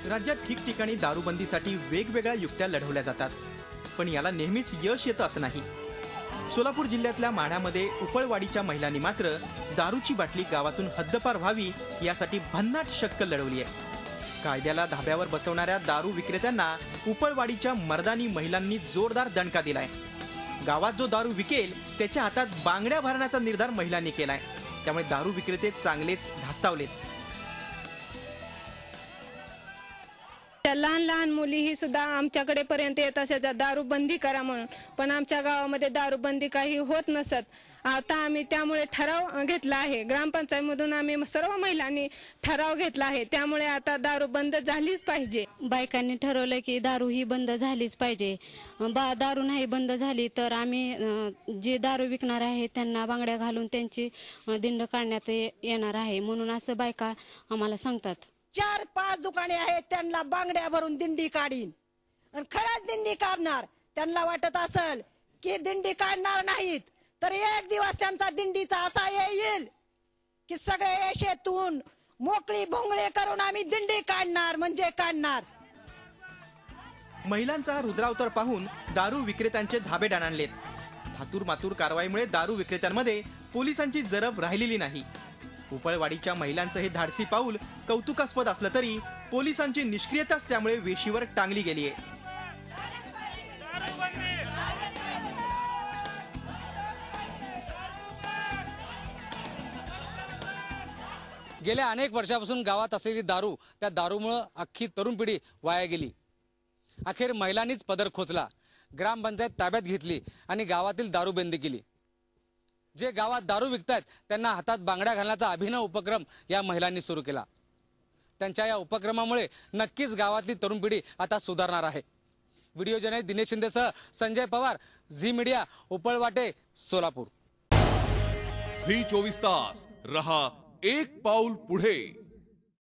राज्यात ठिकठिकाणी दारूबंदीसाठी वेगवेगळ्या युक्त्या लढवल्या जातात, पण याला नेहमीच यश येतं असं नाही। सोलापूर जिल्ह्यातल्या माढ्यामध्ये उपळवाडीच्या महिलांनी मात्र दारूची बाटली गावातून हद्दपार व्हावी यासाठी भन्नाट शक्कल लढवली आहे। कायद्याला धाब्यावर बसवणाऱ्या दारू विक्रेत्यांना उपळवाडीच्या मर्दानी महिलांनी जोरदार दणका दिलाय। गावात जो दारू विकेल त्याच्या हातात बांगड्या भरण्याचा निर्धार महिलांनी केलाय, त्यामुळे दारू विक्रेते चांगलेच धास्तावलेत। लहान लहान मुलीही सुद्धा आमच्याकडे पर्यंत येत असायच्या दारू बंदी करा म्हणून, पण आमच्या गावामध्ये दारू बंदी काही होत नसत। आता आम्ही त्यामुळे ठराव घेतला आहे, ग्रामपंचायतमधून आम्ही सर्व महिलांनी ठराव घेतला आहे, त्यामुळे आता दारू बंद झालीच पाहिजे। बायकांनी ठरवलं की दारू ही बंद झालीच पाहिजे। दारू नाही बंद झाली तर आम्ही जे दारू विकणार आहे त्यांना बांगड्या घालून त्यांची दिंड काढण्यात येणार आहे, म्हणून असं बायका आम्हाला सांगतात। 4-5 दुकाने आहेत, त्यांना बांगड्या भरून दिंडी काढीन आणि खरंच दिंडी काढणार। त्यांना वाटत असेल की दिंडी काढणार नाहीत तर एक दिवस त्यांचा दिंडीचा असा येईल की सगळे येशेतून मोकळी भोंगळे करून आम्ही दिंडी काढणार म्हणजे काढणार। महिलांचा रुद्रावतार पाहून दारू विक्रेत्यांचे धाबे डाणाणलेत। थातूर मातूर कारवाईमुळे दारू विक्रेत्यांमध्ये पोलिसांची जरब राहिलेली नाही। उपळवाडीच्या महिलांचं हे धाडसी पाऊल कौतुकास्पद असलं तरी पोलिसांची निष्क्रियताच त्यामुळे वेशीवर टांगली गेली आहे। गेल्या अनेक वर्षापासून गावात असलेली दारू, त्या दारूमुळे अख्खी तरुण पिढी वाया गेली। अखेर महिलांनीच पदर खोचला, ग्रामपंचायत ताब्यात घेतली आणि गावातील दारू बंदी केली। जे गावात दारू विकतायत त्यांना हातात बांगड्या घालण्याचा अभिनव उपक्रम या महिलांनी सुरू केला। त्यांच्या या उपक्रमामुळे नक्कीच गावातली तरुण पिढी आता सुधारणार आहे। व्हिडिओ जर्नलिस्ट दिनेश शिंदेसह Sanjay Pawar, Zee media, Upalwate, Solapur. Zee 24 तास रहा एक पाऊल पुढे।